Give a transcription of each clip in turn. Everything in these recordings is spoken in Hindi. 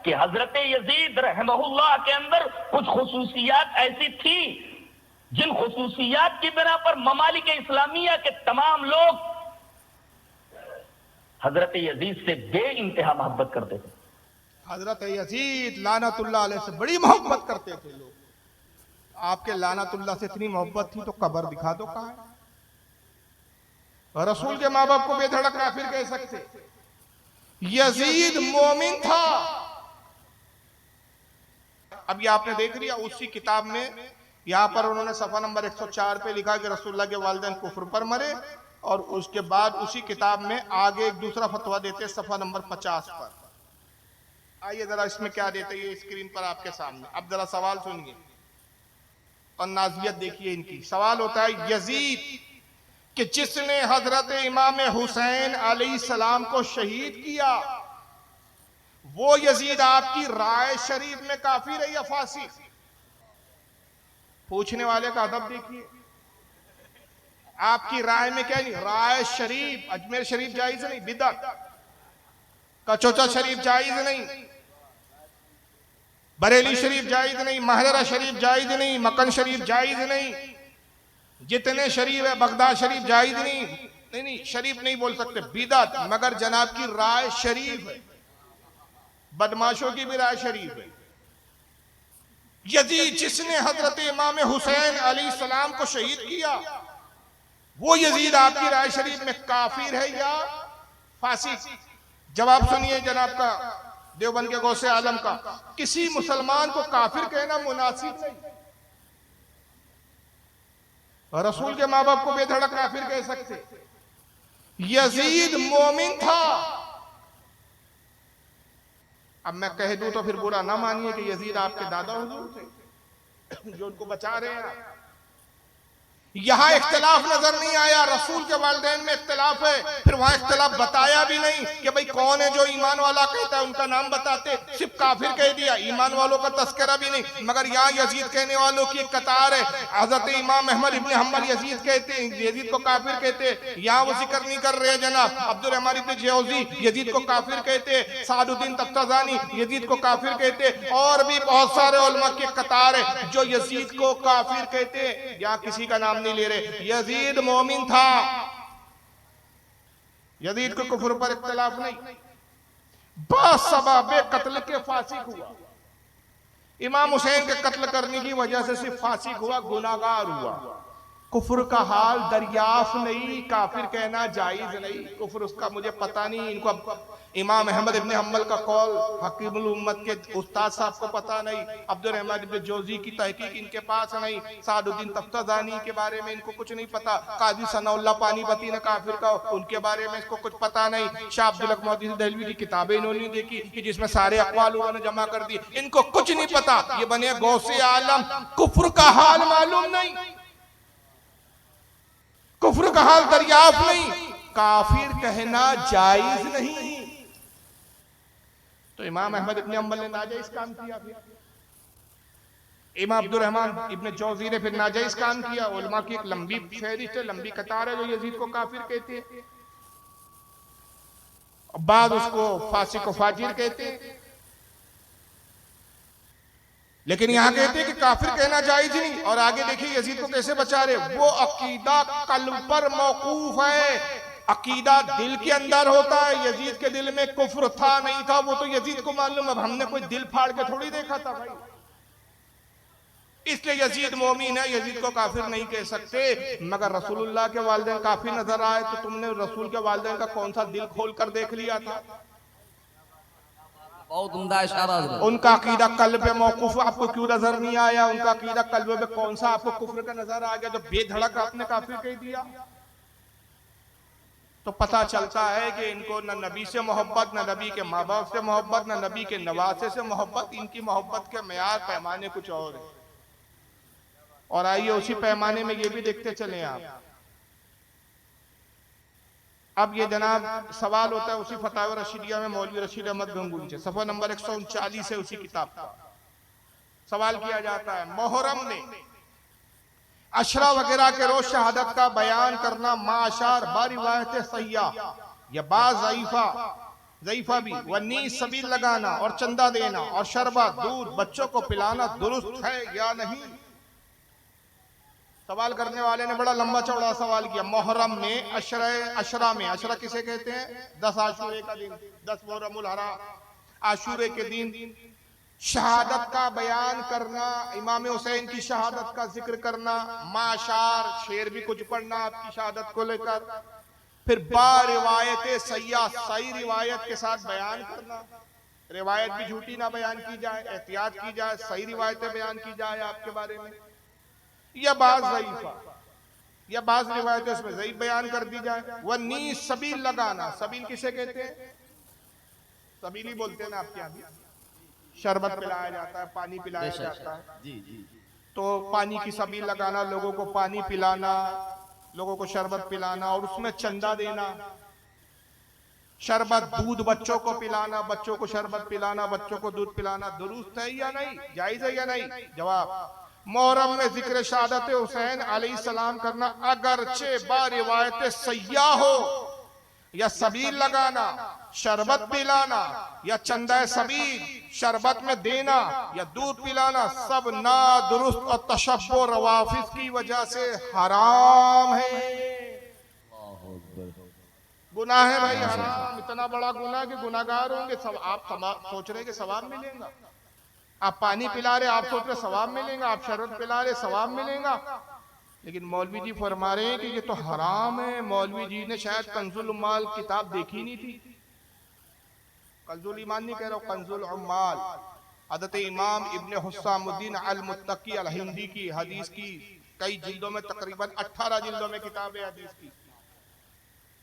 कि हजरत यजीद रहमहुल्लाह के अंदर कुछ खुसूसियात ऐसी थी जिन खुसूसियात की बिना पर ममालिक इस्लामिया के तमाम लोग हजरत यजीद से बे इंतहा मोहब्बत करते थे। हजरत यजीद लानतुल्लाह अलैह से बड़ी मोहब्बत करते थे लोग। आपके लानतुल्लाह से इतनी मोहब्बत थी तो कब्र दिखा दो कहां है? रसूल के माँ बाप को बेधड़क काफिर कह सकते? यजीद मोमिन था। अब ये आपने देख लिया उसी किताब में, यहां पर उन्होंने सफा नंबर 104 पे लिखा कि रसूलुल्लाह के वालिदैन कुफ्र पर मरे, और उसके बाद उसी किताब में आगे एक दूसरा फतवा देते सफा नंबर 50 पर। आइए जरा इसमें क्या देते हैं, ये स्क्रीन पर आपके सामने। अब जरा सवाल सुनिए और नाज़ियत देखिए इनकी। सवाल होता है यजीद कि जिसने हजरत इमाम हुसैन अलैहिस्सलाम को शहीद किया, वो यजीद आपकी राय शरीफ में काफिर है या फासिक? पूछने वाले का अदब देखिए। आपकी राय में क्या नहीं? राय शरीफ, अजमेर शरीफ जायज नहीं, बिदअत। कचौचा शरीफ जायज नहीं, बरेली शरीफ जायज नहीं, महदरा शरीफ जायज नहीं, मक्कन शरीफ जायज नहीं, जितने शरीफ है बगदाद शरीफ जायज नहीं। नहीं, शरीफ नहीं बोल सकते, बिदअत। मगर जनाब की राय शरीफ है, बदमाशों की भी राय शरीफ है। यजीद जिसने हजरत इमाम हुसैन अलैहिस्सलाम को शहीद किया, वो यजीद आपकी राय शरीफ में काफिर है या फासिक? जवाब सुनिए जनाब का, देवबंद के गौसे आलम का। किसी मुसलमान को काफिर कहना मुनासिब नहीं। रसूल के माँ बाप को बेधड़क काफिर कह सकते? यजीद मोमिन था। अब मैं कह दूं तो फिर बुरा ना मानिए कि यजीद आपके दादा हुजूर थे जो उनको बचा रहे हैं। यहां इख्तिलाफ नजर नहीं आया, रसूल के वालिदैन में इख्तिलाफ है, फिर वहां इख्तिलाफ बताया भी नहीं कि भाई कौन है जो ईमान वाला कहता है, उनका नाम बताते, सिर्फ काफिर कह दिया, ईमान वालों का तस्करा भी नहीं। मगर यहाँ यजीद कहने वालों की एक कतार है। हजरत इमाम अहमद इब्न हम्बल यजीद कहते हैं, यजीद को काफिर कहते हैं। यहाँ वो जिक्र नहीं कर रहे जनाब। अब्दुल रहमान इब्न जौजी यजीद को काफिर कहते, सादुद्दीन तफ्ताजानी यजीद को काफिर कहते, और भी बहुत सारे उलमा की कतार है जो यजीद को काफिर कहते। यहाँ किसी का नाम नहीं ले रहे। यजीद मोमिन था, यजीद को कुफ्र पर इख्तिलाफ नहीं, बासबाबे कत्ल के फासिक हुआ। इमाम हुसैन के कत्ल करने की वजह से सिर्फ फासिक हुआ, गुनाहगार हुआ। कुफ्र का हाल दरियाफ्त नहीं, काफिर कहना जायज नहीं। कुफ्र उसका मुझे पता नहीं, इनको इमाम अहमद इब्न हम्बल का कौल हकीमुल उम्मत के उस्ताद साहब को पता नहीं, अब्दुल रहमान इब्न जौजी की तहकीक इनके पास नहीं, सादुद्दीन तफ्ताजानी के बारे में इनको कुछ नहीं पता, काजी सनाउल्लाह पानीपती ने काफिर का उनके बारे में इसको कुछ पता नहीं, शाह अब्दुल हक मोहद्दिस दहलवी की किताबें इन्होंने देखी कि जिसमें सारे अक़वाल उन्होंने जमा कर दिए, इनको कुछ नहीं पता। ये बने गौसे आलम, कुफ्र का हाल मालूम नहीं, कुफ्र का हाल दरियाफ्त नहीं, काफिर कहना जायज नहीं। तो इमाम अहमद इब्न हम्बल ने नाजायज काम किया, फिर इमाम अब्दुल रहमान इब्न जौजी ने फिर नाजायज काम किया। उलमा की एक लंबी फहरिस्त है, लंबी कतार है जो यजीद को काफिर कहते हैं, बाद उसको फासिक व फाजिर कहते हैं। लेकिन यहां कहते हैं कि काफिर कहना जायज नहीं। और आगे देखिए यजीद को कैसे बचा रहे। वो अकीदा कल्ब पर मौकूफ है, अकीदा दिल के अंदर होता है। यजीद के दिल में कुफ्र था नहीं था वो तो यजीद को मालूम, अब हमने कोई दिल फाड़ के थोड़ी देखा था भाई। इसलिए यजीद मोमिन है, यजीद को काफिर नहीं कह सकते। मगर रसूलुल्लाह के वालिदैन काफिर नजर आए तो तुमने रसूल के वालिदैन का कौन सा दिल खोल कर देख लिया था? बहुत उम्दा इशारा। उनका अकीदा कल्ब पे मौकूफ आपको क्यों नजर नहीं आया? उनका अकीदा कल्ब में कौन सा आपको कुफ्र का नजर आ गया जो बेधड़क आपने काफिर कह दिया? तो पता चलता है कि इनको न नबी से मोहब्बत, न नबी के माँ बाप से मोहब्बत, न नबी के नवासे से मोहब्बत। इनकी मोहब्बत के मेयार पैमाने कुछ और है। और आइए उसी पैमाने में ये भी देखते चले आप। अब ये जनाब सवाल होता है उसी फतावा रशीदिया में मौलवी रशीद अहमद गंगूही से, सफा नंबर 139 है उसी किताब का। सवाल किया जाता है मोहर्रम में अशरा वगैरह के रोज शहादत का बयान करना माशार बारिवायत सैया या बाज़ईफा ज़ईफा भी, वन्नी सबील लगाना और चंदा देना और शरबत दूध बच्चों को पिलाना दुरुस्त है या नहीं। सवाल करने वाले ने बड़ा लंबा चौड़ा सवाल किया। मुहर्रम में अशरा में, अशरा किसे कहते हैं? 10 आशूरे का दिन, 10 मुहर्रमुल हराम, आशूरे के दिन शहादत का बयान करना, इमाम हुसैन की शहादत का जिक्र करना, माशार शेर भी कुछ पढ़ना आपकी शहादत को लेकर, फिर बा रिवायत सैया सही रिवायत के साथ बयान करना, रिवायत भी झूठी ना बयान की जाए, एहतियात की जाए, सही रिवायतें बयान की जाए आपके बारे में, या बाज ज़ईफा या बाज रिवायतें उसमें ज़ईफ बयान कर दी जाए। वन्नी सबील लगाना, सबील किसे कहते हैं? सबील ही बोलते हैं ना आपके यहाँ भी। शरबत पिलाया जाता है, पानी पिलाया जाता है, जी जी, तो पानी की सबील लगाना, लोगों को पानी पिलाना, लोगों को शरबत पिलाना और उसमें चंदा देना, शरबत दूध बच्चों को पिलाना, बच्चों को शरबत पिलाना, बच्चों को दूध पिलाना दुरुस्त है या नहीं, जायज है या नहीं? जवाब, मुहर्रम में जिक्र शहादत हुसैन अलैहिस्सलाम करना अगरचे बा रिवायत सैया हो, या सबील लगाना, शरबत पिलाना या चंदा सबील शरबत में देना या दूध पिलाना, सब नादुरुस्त और तशब्बुह रवाफिज की वजह से हराम है। गुनाह है भाई, हराम, इतना बड़ा गुनाह कि गुनाहगार होंगे सब। आप सोच रहे कि सवाब मिलेगा, आप पानी पिला रहे आप सोच रहे सवाब मिलेगा, आप शरबत पिला रहे सवाब मिलेगा, लेकिन मौलवी जी फरमा रहे हैं कि ये तो हराम है। मौलवी जी ने शायद कंजुल उम्माल किताब देखी नहीं थी। कंजुल ईमान नहीं कह रहा हूं, कंजुल उम्माल, हज़रत इमाम इब्न हुस्सामुद्दीन अल मुत्तकी अल हिंदी की हदीस की कई जिल्दों में, तकरीबन 18 जिल्दों में किताब है हदीस की,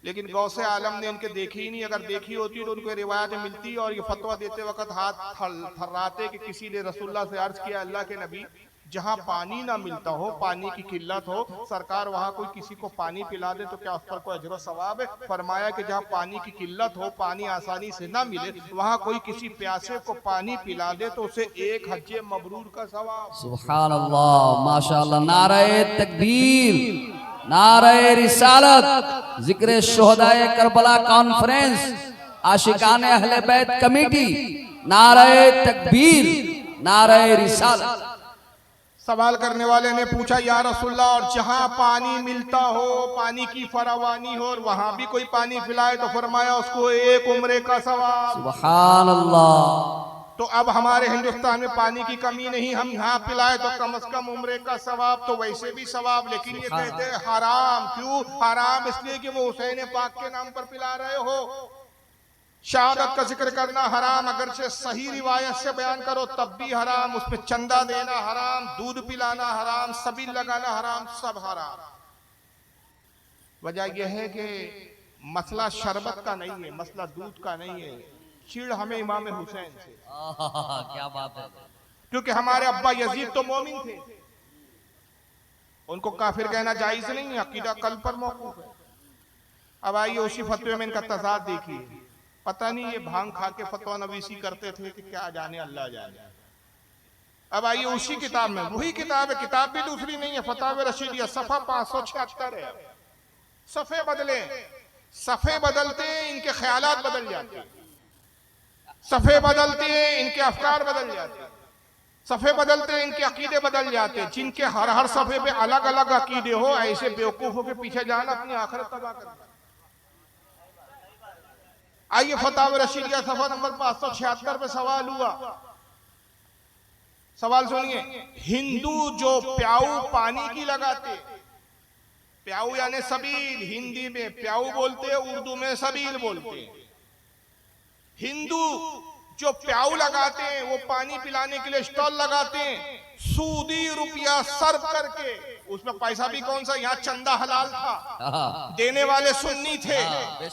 लेकिन गौसे आलम ने इनके देखी ही नहीं। अगर देखी होती तो उनको रिवायत मिलती और ये फतवा देते वक्त हाथ थर्राते कि किसी ने रसूलुल्लाह से अर्ज किया, अल्लाह के नबी, जहाँ पानी ना मिलता हो, पानी की किल्लत हो, सरकार वहाँ कोई किसी को पानी पिला दे तो क्या उस पर कोई अजर सवाब है? फरमाया कि जहाँ पानी की किल्लत हो, पानी आसानी से ना मिले, वहाँ कोई किसी प्यासे को पानी पिला दे तो उसे 1 हज्जे मबरूर का सवाब। सुभान अल्लाह, माशाअल्लाह, नारे तकबीर, नारे रिसालत, जिक्र शुहदाए करबला कॉन्फ्रेंस, आशिकाने अहले बैत कमेटी, नारे तकबीर, नारे रिसालत। सवाल करने वाले ने पूछा, या रसूलल्लाह, और जहाँ पानी मिलता हो, पानी की फरावानी हो और वहां भी कोई पानी पिलाए तो फरमाया उसको 1 उम्रे का सवाब। सुभान अल्लाह। तो अब हमारे हिंदुस्तान में पानी की कमी नहीं, हम यहाँ पिलाए तो कम से कम उम्रे का सवाब, तो वैसे भी सवाब, लेकिन ये कहते हैं हराम। क्यों हराम? इसलिए कि वो हुसैन पाक के नाम पर पिला रहे हो। शहादत का जिक्र करना हराम, अगर से सही रिवायत से बयान करो तब भी हराम, उसमें चंदा देना हराम, दूध पिलाना हराम, सबील लगाना हराम, सब हराम। वजह यह है कि मसला शरबत का नहीं है, मसला दूध का नहीं है। चिढ़ हमें इमाम हुसैन से, क्या बात है, क्योंकि हमारे अब्बा यजीद तो मोमिन थे, उनको काफिर कहना जायज नहीं है, अकीदा कल पर मौकूफ है। अब आइए उसी फतवे में इनका तजाद देखिए। पता नहीं ये भांग खा के फतवा नवीसी करते थे कि क्या जाने, अल्लाह जाने। अब आइए उसी किताब में, वही किताब है, किताब भी दूसरी नहीं है, फतावे रशीदिया, सफा 576 है। सफे बदले, सफे बदलते इनके ख्यालात बदल जाते, सफे बदलते इनके अफकार बदल जाते, सफे बदलते इनके अकीदे बदल जाते। जिनके हर सफे पे अलग अलग अकीदे हो, ऐसे बेवकूफों के पीछे जाना अपनी आखिरत तबाह करना। आइए फतावा रशीदिया सफा नंबर 576 पे सवाल हुआ। सवाल सुनिए, हिंदू जो प्याऊ पानी की लगाते, प्याऊ यानी सबील, हिंदी में प्याऊ बोलते, उर्दू में सबील बोलते। हिंदू जो प्याऊ लगाते हैं, वो पानी पिलाने के लिए स्टॉल लगाते हैं, सूदी रुपया सर्व करके, उसमें पैसा भी कौन सा, यहाँ चंदा हलाल था, देने वाले सुन्नी थे,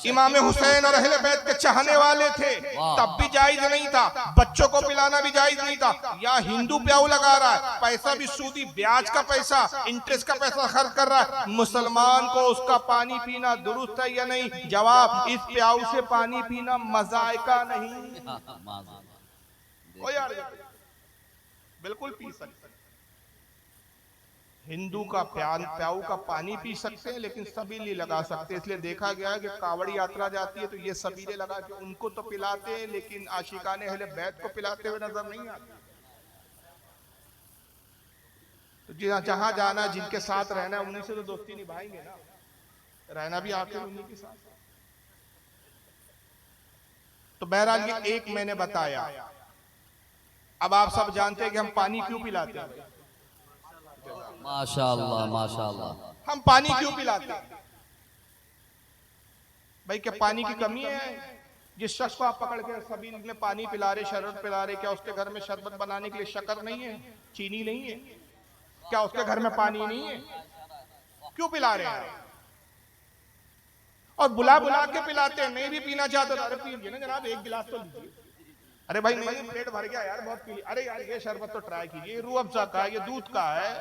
इमाम हुसैन और अहले बैत के चाहने वाले थे, तब भी जायज नहीं था, बच्चों को पिलाना भी जायज नहीं था। या हिंदू प्याऊ लगा रहा है, पैसा भी सूदी, ब्याज का पैसा, इंटरेस्ट का पैसा खर्च कर रहा है, मुसलमान को उसका पानी पीना दुरुस्त है या नहीं? जवाब, इस प्याऊ से पानी पीना मजायका नहीं। ओ यार, बिल्कुल पी सकते। हिंदू का प्याऊ का पानी पी सकते हैं लेकिन सबीले लगा सकते हैं। इसलिए देखा गया है कि कावड़ी यात्रा जाती है तो ये सबीले लगा के उनको तो पिलाते हैं, लेकिन आशिकाने अहले बैत को पिलाते हुए नजर नहीं आते। तो जहां जाना, जिनके साथ रहना है, उन्हीं से तो दोस्ती निभाएंगे ना, रहना भी आखिर उन्हीं के साथ। तो बहरहाल ये एक मैंने बताया। अब आप सब जानते हैं कि हम पानी क्यों पिलाते हैं। माशाअल्लाह माशाअल्लाह। हम पानी क्यों पिलाते हैं भाई? क्या पानी की कमी है? जिस शख्स को आप पकड़ के सभी में पानी पिला रहे, शरबत पिला रहे, क्या उसके घर में शरबत बनाने के लिए शक्कर नहीं है, चीनी नहीं है? क्या उसके घर में पानी नहीं है? क्यों पिला रहे हैं? और बुला बुला के पिलाते हैं। नहीं भी पीना चाहते तो अरे पीजिए ना जनाब, एक गिलास तो लीजिए। अरे भाई नहीं, पेट भर गया यार, बहुत पी लिया। अरे यार ये शरबत तो ट्राई कीजिए, ये रूह अफ़ज़ा का है, ये दूध का है,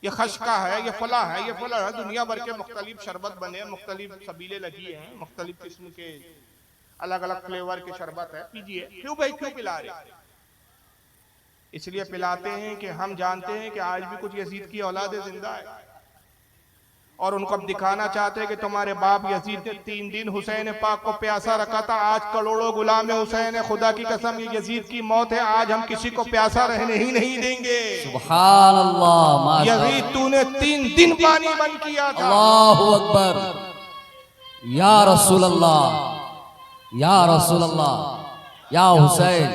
ये खश का है, ये फला है, ये फला है। दुनिया भर के मुख्तलिफ शरबत बने, मुख्तलिफ सबीले लगी हैं, मुख्तलिफ किस्म के अलग अलग फ्लेवर के शरबत है, पीजिए। क्यों भाई, क्यों पिला रहे? इसलिए पिलाते हैं कि हम जानते हैं कि आज भी कुछ यजीद की औलाद जिंदा है और उनको अब दिखाना चाहते हैं कि तुम्हारे बाप यजीद ने 3 दिन हुसैन पाक को प्यासा रखा था। आज करोड़ों गुलाम हुसैन है, खुदा की कसम ये यजीद की मौत है, आज हम किसी को प्यासा रहने ही नहीं देंगे। सुभान अल्लाह माशाअल्लाह। यजीद तूने 3 दिन पानी बंद किया था। अल्लाहु अकबर। या रसूल अल्लाह, या रसूल अल्लाह, या हुसैन,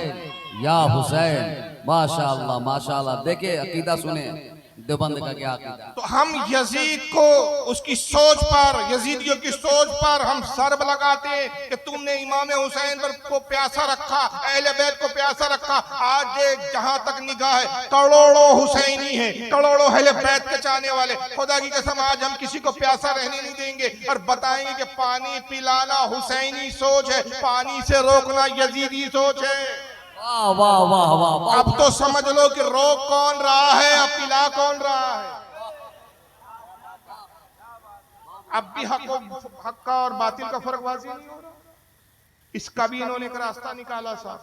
या हुसैन। माशाअल्लाह माशाअल्लाह। देखिए अकीदा सुने देवबंद का क्या अकीदा। तो हम यजीद को उसकी सोच पर, यजीदियों की सोच पर हम सर्ब लगाते हैं कि तुमने इमाम हुसैन को प्यासा रखा, अहले बैत को प्यासा रखा। आज देख जहां तक निगाह है करोड़ों हुसैनी है, करोड़ों अहले बैत के चाहने वाले। खुदा की कसम आज हम किसी को प्यासा रहने नहीं देंगे और बताएंगे कि पानी पिलाना हुसैनी सोच है, पानी से रोकना यजीदी सोच है। वाह वाह वाह वाह। अब तो समझ लो कि रोक कौन रहा है, अब पिला कौन रहा है। अब भी हक का और बातिल का फर्क वाज़ी नहीं हो रहा। इसका भी इन्होंने एक रास्ता निकाला सा।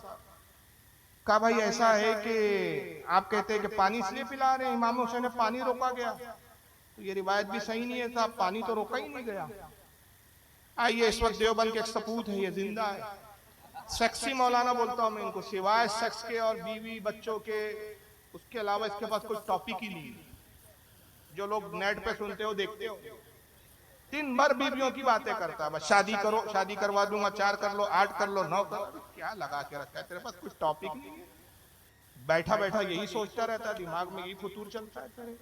कहा भाई ऐसा है कि आप कहते हैं कि पानी इसलिए पिला रहे हैं, इमाम हुसैन ने पानी रोका गया, तो ये रिवायत भी सही नहीं है साहब, पानी तो रोका ही नहीं गया। आइए इस वक्त देवबंद के एक सपूत है, ये जिंदा है, सेक्सी मौलाना बोलता हूं मैं इनको, सिवाय सेक्स के और बीवी बच्चों के उसके अलावा इसके पास कोई टॉपिक ही नहीं। जो लोग नेट पे सुनते हो देखते हो, दिन भर बीवियों की बातें करता है, बस शादी करो, शादी करवा दूंगा, 4 कर लो, 8 कर लो, 9 कर लो। क्या लगा के रखा है तेरे पास, कुछ टॉपिक नहीं है। बैठा बैठा यही सोचता रहता है, दिमाग में यही फुतूर चलता है तेरे।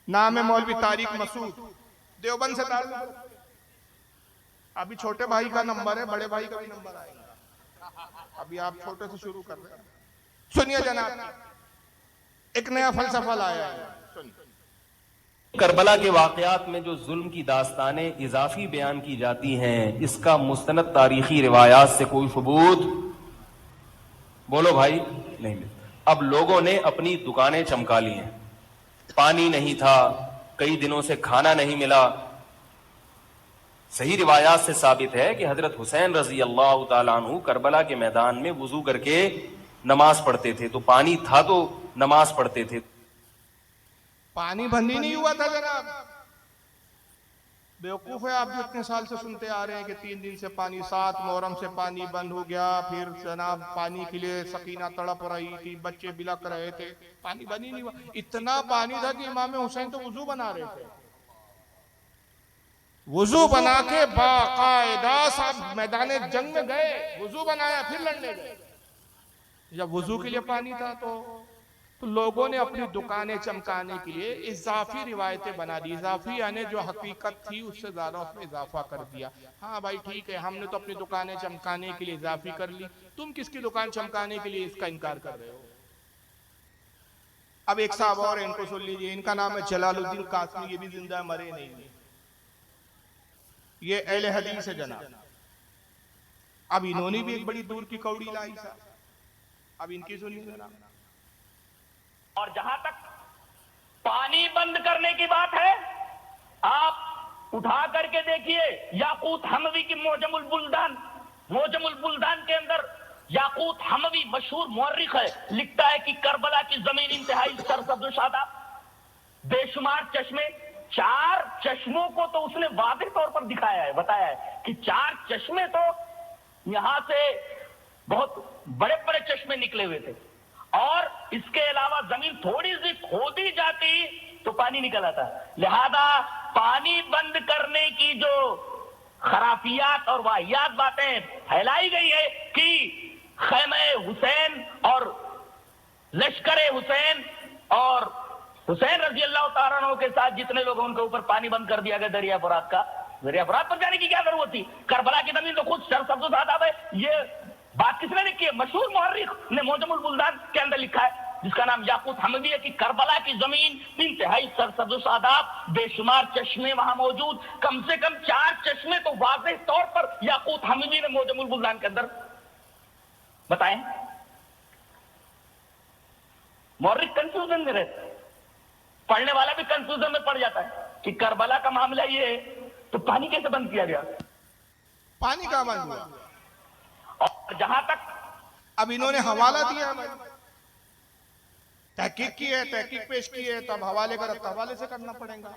नाम है मौलवी तारिक मसूद, देवबंद से ताल्लुक। अभी छोटे भाई का नंबर है, बड़े भाई का भी नंबर आएगा। अभी आप छोटे से शुरू कर रहे हैं। सुनिए जनाब, एक नया फलसफा लाया है, सुनिए। करबला के वाकयात में जो जुल्म की दास्तानें इजाफी बयान की जाती हैं, इसका मुस्तनद तारीखी रिवायात से कोई सबूत बोलो भाई नहीं मिलता। अब लोगों ने अपनी दुकानें चमका ली हैं, पानी नहीं था, कई दिनों से खाना नहीं मिला। सही रिवायात से साबित है कि हजरत हुसैन रजी अल्लाह तआला अन्हु करबला के मैदान में वुजू करके नमाज पढ़ते थे, तो पानी था तो नमाज पढ़ते थे। पानी बंद ही नहीं हुआ था जनाब। बेवकूफ है आप जो इतने साल से सुनते आ रहे हैं कि 3 दिन से पानी, 7 मुहर्रम से पानी बंद हो गया, फिर जनाब पानी के लिए सकीना तड़प रही थी, बच्चे बिलक रहे थे, पानी बंद ही नहीं हुआ। इतना पानी था कि इमाम हुसैन तो वुजू बना रहे थे, वुजू बना के बाकायदा साहब मैदान जंग में गए, वुजू बनाया, फिर लड़ने गए। जब वुजू के लिए पानी था तो लोगों ने अपनी दुकानें चमकाने के लिए इजाफी रिवायतें बना दी। इजाफी यानी जो हकीकत थी उससे ज्यादा उसमें इजाफा कर दिया। हाँ भाई ठीक है, हमने तो अपनी दुकानें चमकाने के लिए इजाफी कर ली, तुम किसकी दुकान चमकाने के लिए इसका इनकार कर रहे हो। अब एक साहब और इनको सुन लीजिए, इनका नाम है जलालुद्दीन कासमी, ये भी जिंदा है, मरे नहीं, ये अहले हदीस है जनाब। अब इन्होंने भी एक बड़ी दूर की कौड़ी लाई साहब, अब इनकी सुनिए जनाब। और जहां तक पानी बंद करने की बात है, आप उठा करके देखिए याकूत हमवी की मोजमुल बुल्दान के अंदर याकूत हमवी मशहूर मुअर्रिख है, लिखता है कि करबला की जमीन इंतहाई सरसब्ज़ शादाब, बेशुमार चश्मे, 4 चश्मों को तो उसने वाज़ेह तौर पर दिखाया है, बताया है कि 4 चश्मे तो यहां से बहुत बड़े बड़े चश्मे निकले हुए थे, और इसके अलावा जमीन थोड़ी सी खोदी जाती तो पानी निकल आता। लिहाजा पानी बंद करने की जो खराफियात और वाहियात बातें फैलाई गई है कि खैमे हुसैन और लश्कर हुसैन और हुसैन रजी अल्लाह तआला अन्हु के साथ जितने लोग उनके ऊपर पानी बंद कर दिया गया दरिया फुरात का, दरिया फुरात पर जाने की क्या जरूरत थी? करबला की जमीन तो खुद सरसब्ज़ आदाब है। ये बात किसने लिखी है? मशहूर मुअर्रिख ने मौजमुल बुल्दान के अंदर लिखा है, जिसका नाम याकूत हमवी है, कि करबला की जमीन इंतहाई सरसब्ज़ आदाब, बेशुमार चश्मे वहां मौजूद, कम से कम 4 चश्मे तो वाज़ेह तौर पर याकूत हमवी ने मौजमुल बुल्दान के अंदर बताए। मुअर्रिख कंफ्यूजन में रहता है, पढ़ने वाला भी कंफ्यूजन में पड़ जाता है कि करबला का मामला ये है तो पानी कैसे बंद किया गया? पानी कहां बंद हुआ? और जहां तक अब इन्होंने हवाला दिया है, तहकीक की है, तहकीक पेश की है, तो अब हवाले का रब्त हवाले से करना पड़ेगा।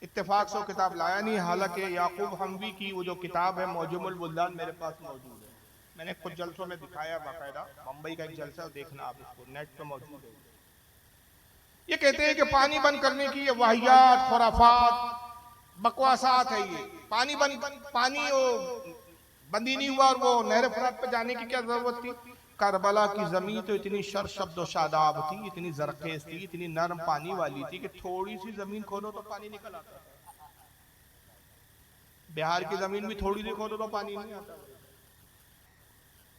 इत्तेफाक से वो किताब लाया नहीं, हालांकि याकूब हमवी की वो जो किताब है मौजमुल बुल्दान मेरे पास मौजूद है। मैंने कुछ जलसों में दिखाया बाकायदा, मुंबई का एक जलसा देखना आप, इसको नेट पे मौजूद है। ये कहते हैं कि पानी बंद करने की ये वाहियात, खुराफात, बकवासात है। ये पानी वो बंदी नहीं हुआ और वो नहर फुरात पे जाने की क्या जरूरत थी? करबला की जमीन तो इतनी शर्शब्द शादाब थी, इतनी जरखेज थी, इतनी नरम पानी वाली थी कि थोड़ी सी जमीन खोदो तो पानी निकल आता। बिहार की जमीन भी थोड़ी सी खोदो तो पानी नहीं आता।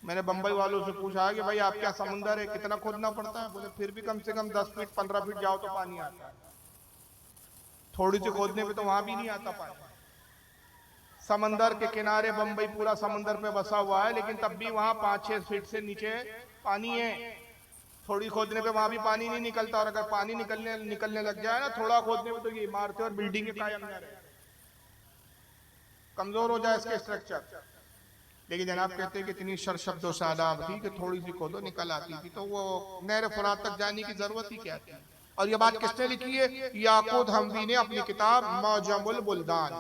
मैंने बंबई वालों से पूछा कि भाई आप क्या समुंदर है, कितना खोदना पड़ता है? बोले फिर भी कम से कम 10 फीट 15 फीट जाओ तो पानी आता है। थोड़ी सी खोदने पे तो वहां भी नहीं आता पानी। समंदर के किनारे बंबई पूरा समंदर पे बसा हुआ है, लेकिन तब भी वहां 5-6 फीट से नीचे पानी है। थोड़ी खोदने पे वहां भी पानी नहीं निकलता, और अगर पानी निकलने लग जाए ना थोड़ा खोदने में, तो ये इमारतें और बिल्डिंग कायम न रहे, कमजोर हो जाए इसके स्ट्रक्चर। लेकिन जनाब कहते हैं कि इतनी शर्शब्द शादाब थी कि थोड़ी सी खोदो निकल आती थी, तो वो नहर फुरात तक जाने की जरूरत ही क्या थी? और ये बात किसने लिखी है? याकूत हमवी ने अपनी किताब मौजमुल बुल्दान।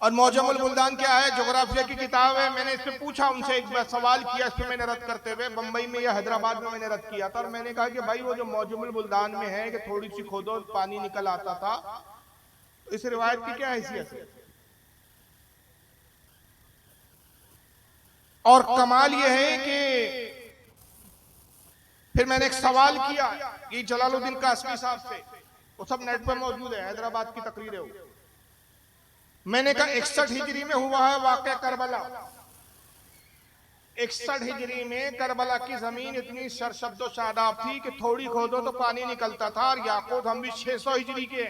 और मौजमुल बुल्दान क्या है? ज्योग्राफिया की किताब है। मैंने इससे पूछा, उनसे एक बार सवाल किया, इसमें मैंने रद्द करते हुए बंबई में या हैदराबाद में मैंने रद्द किया था, और मैंने कहा कि भाई वो जो मौजमुल बुल्दान में है कि थोड़ी सी खोदो पानी निकल आता था, इस रिवायत की क्या हैसियत है? और कमाल ये है कि फिर मैंने एक सवाल किया ये जलालुद्दीन कासमी साहब से, वो सब नेट पर मौजूद है, हैदराबाद की तकरीरें हो। मैंने कहा 61 हिजरी में हुआ है वाक़या करबला। 61 हिजरी में करबला की जमीन इतनी शर्शब्दो शादाब थी कि थोड़ी खोदो तो पानी निकलता था। और याकूत हमवी 600 हिजरी के,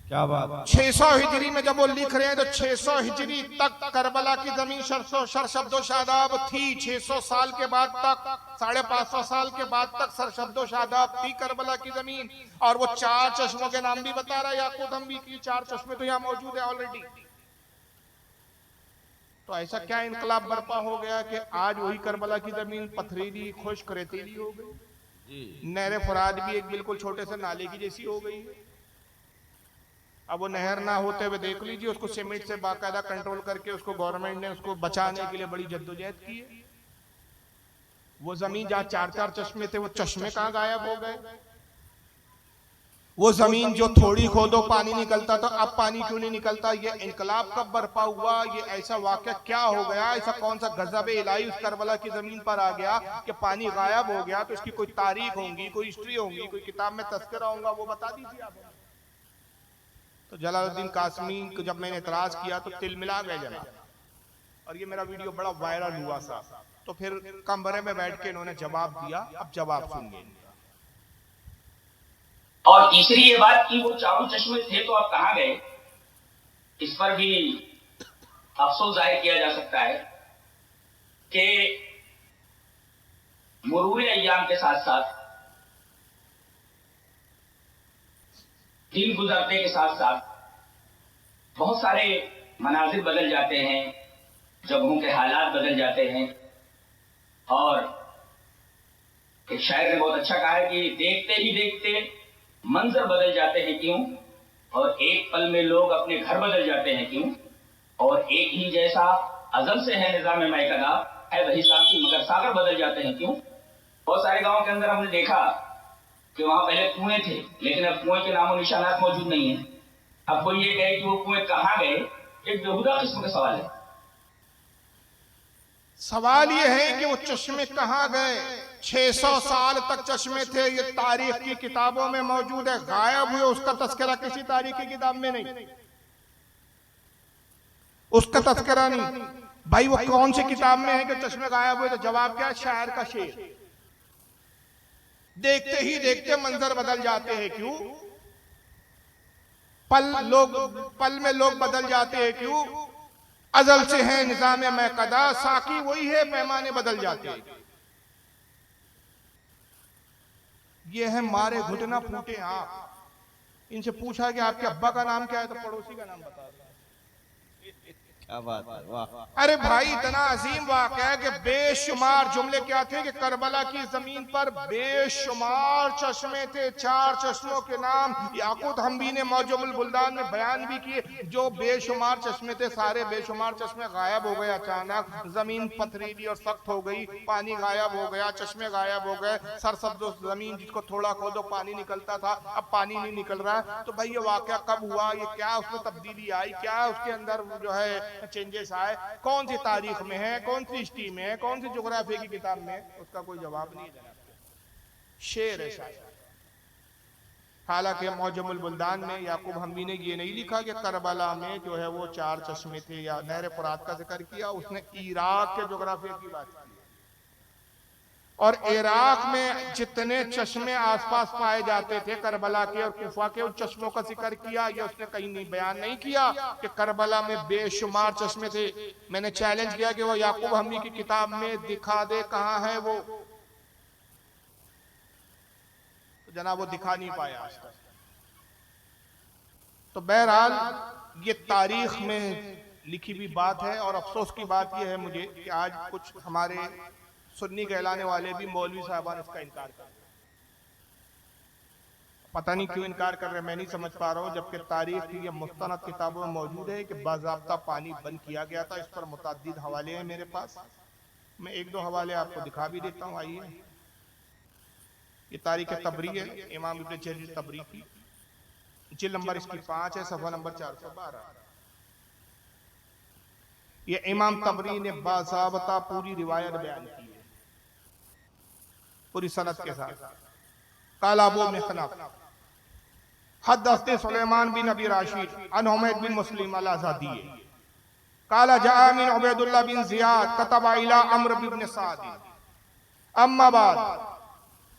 क्या बात, 600 हिजरी में जब वो लिख रहे हैं तो 600 हिजरी तक करबला की जमीन शर्शब्दो शादाब थी। 600 साल के बाद तक, 550 साल के बाद तक सरशब्दो शादाब थी करबला की जमीन। और वो 4 चश्मों के नाम भी बता रहा है याकूत हमवी की, 4 चश्मे तो यहाँ मौजूद है ऑलरेडी। तो ऐसा क्या इनकलाब बर्पा हो गया कि आज वही करबला की जमीन पथरीली खुश्क रेतीली हो गई? नहर फुरात भी एक बिल्कुल छोटे से नाले की जैसी हो गई। अब वो नहर ना होते हुए देख लीजिए, उसको सीमेंट से बाकायदा कंट्रोल करके उसको गवर्नमेंट ने उसको बचाने के लिए बड़ी जद्दोजहद की है। वो जमीन जहाँ 4-4 चश्मे थे, वो चश्मे कहाँ गायब हो गए? वो जमीन जो थोड़ी खोदो पानी निकलता था, अब पानी क्यों नहीं निकलता? ये इनकलाब कब बर्पा हुआ? ये ऐसा वाकया क्या हो गया? ऐसा कौन सा गजब इलाही उस करबला की जमीन पर आ गया कि पानी गायब हो गया? तो इसकी कोई तारीख होगी, कोई हिस्ट्री होगी, कोई किताब में तस्करा होगा, वो बता दीजिए आप। तो जलालुद्दीन कासमी को जब मैंने एतराज किया तो तिल मिला गए जनाब, और ये मेरा वीडियो बड़ा वायरल हुआ सा। तो फिर कमरे में बैठ के इन्होंने जवाब दिया। अब जवाब सुनिए। और तीसरी ये बात कि वो चारों चश्मे थे तो अब कहां गए, इस पर भी अफसोस जाहिर किया जा सकता है कि मुरूर अय्याम के साथ साथ, दिन गुजरने के साथ साथ बहुत सारे मनाजिर बदल जाते हैं, जगहों के हालात बदल जाते हैं, और एक शायर ने बहुत अच्छा कहा है कि देखते ही देखते मंजर बदल जाते हैं क्यों, और एक पल में लोग अपने घर बदल जाते हैं क्यों, और एक ही जैसा अजल से है निजाम मैकदा है वही साथी मगर सागर बदल जाते हैं क्यों। बहुत सारे गांवों के अंदर हमने देखा कि वहां पहले कुएं थे, लेकिन अब कुएं के नामो निशानात मौजूद नहीं है। अब कोई ये कहे कि वो कुएं कहाँ गए, एक बेहुदा किस्म का सवाल है। सवाल ये है कि वो चश्मे कहाँ गए। 600 साल तक चश्मे थे, ये तारीख की किताबों में मौजूद है। गायब हुए उसका तस्करा किसी तारीख की किताब में नहीं, उसका तस्करा नहीं। भाई वो कौन सी किताब में है कि चश्मे गायब हुए? तो जवाब क्या है? शायर का शेर। देखते ही देखते मंजर बदल जाते हैं क्यों, पल में लोग बदल जाते हैं क्यों, अजल से है निजाम मैकदा साकी वही है पैमाने बदल जाते हैं। ये है मारे घुटना फूटे आप। इनसे पूछा कि आपके अब्बा का नाम क्या है, तो पड़ोसी का नाम बता। क्या बात है, वाह। अरे भाई इतना अजीम वाक़या है कि बेशुमार जुमले क्या थे कि करबला की जमीन पर बेशुमार चश्मे थे। 4 चश्मों के नाम याकूत हम्बी ने मौजमुल बुल्दान में बयान भी किए। जो बेशुमार चश्मे थे, सारे बेशुमार चश्मे गायब हो गए। अचानक जमीन पथरीली और सख्त हो गई, पानी गायब हो गया, चश्मे गायब हो गए। सरसब्ज जमीन जिसको थोड़ा खोदो पानी निकलता था, अब पानी नहीं निकल रहा है। तो भाई ये वाक़या कब हुआ, ये क्या उसमें तब्दीली आई, क्या उसके अंदर जो है चेंजेस आए, कौन सी तारीख में है, कौन सी हिस्ट्री में है, कौन सी ज्योग्राफी की किताब में, उसका कोई जवाब नहीं है। शेर है शायर। हालांकि मौजमुल बुल्दान में याकूब हम्बी ने ये नहीं लिखा कि करबला में जो है वो 4 चश्मे थे या नहर फुरात का जिक्र किया। उसने इराक के ज्योग्राफी की बात की और इराक में जितने चश्मे आसपास पाए जाते थे करबला के और कुफा के, उन चश्मों का जिक्र किया। ये उसने कहीं नहीं बयान नहीं किया कि करबला में बेशुमार चश्मे थे। मैंने चैलेंज किया कि वो याकूब हम्बी की किताब में दिखा दे कहाँ है वो, तो जनाब वो दिखा नहीं पाया आज तक। तो बहरहाल ये तारीख में लिखी हुई बात है और अफसोस की बात यह है मुझे कि आज कुछ हमारे सुन्नी कहलाने वाले भी मौलवी साहबान इसका इनकार कर रहे हैं। पता नहीं क्यों इनकार कर रहे हैं, मैं नहीं समझ पा रहा हूँ। जबकि तारीख की ये मुस्तनद किताबों में मौजूद है कि बाज़ाब्ता पानी बंद किया गया था। इस पर मुतअद्दिद हवाले हैं मेरे पास, मैं 1-2 हवाले आपको दिखा भी देता हूँ। आइए, ये तारीख तबरी है, इमाम इब्न जरीर तबरी की, जिल्द नंबर इसकी 5 है, सफ़ा नंबर 412। ये इमाम तबरी ने बाज़ाब्ता पूरी रिवायत बयान की है, पूरी सनद के साथ। काला अबू मिखनफ हदस्ते सुलेमान बिन अबी राशिद अन हुमैद बिन मुस्लिम अल आज़ादी काला जाअ मिन उबैदुल्लाह बिन ज़ियाद कतबा इला अम्र बिन साद अम्मा बाद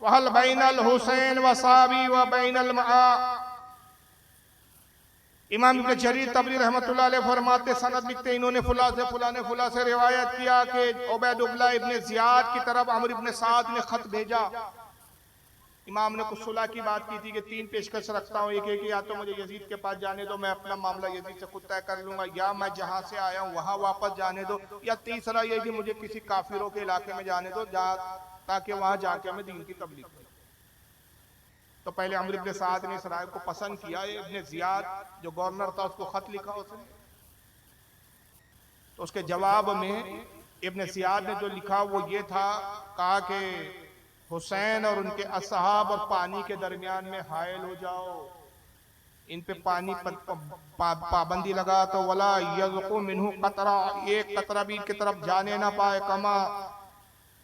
वहल बैनल हुसैन व साबी व बैनल मा। इमाम इब्न जरीर तबरी रहमतुल्लाह अलैह फरमाते, सनद लिखते इन्होंने फुला से फुला ने फुला से रिवायत किया कि उबैदुल्लाह इब्न ज़ियाद की तरफ अम्र इब्न साद ने खत भेजा। इमाम ने कुछ सुलह की बात की थी कि 3 पेशकश रखता हूँ, एक या तो मुझे यजीद के पास जाने दो, मैं अपना मामला यजीद से खुद तय कर लूंगा, या मैं जहाँ से आया हूँ वहाँ वापस जाने दो, या तीसरा ये कि मुझे किसी काफिरों के इलाके में जाने दो ताकि वहाँ जाके मैं दीन की तबलीग करूँ। तो पहले अम्र इब्न साद ने इस राय को पसंद किया। इब्न ज़ियाद जो गवर्नर था उसको खत लिखा उसने, तो उसके जवाब में इब्न ज़ियाद ने जो लिखा वो ये था, कहा कि हुसैन और उनके असहाब और पानी के दरमियान में हायल हो जाओ, इन पे पानी पाबंदी लगा तो वला यज़क़ु मिन्हु कतरा, एक कतरा भी की तरफ जाने ना पाए। कमा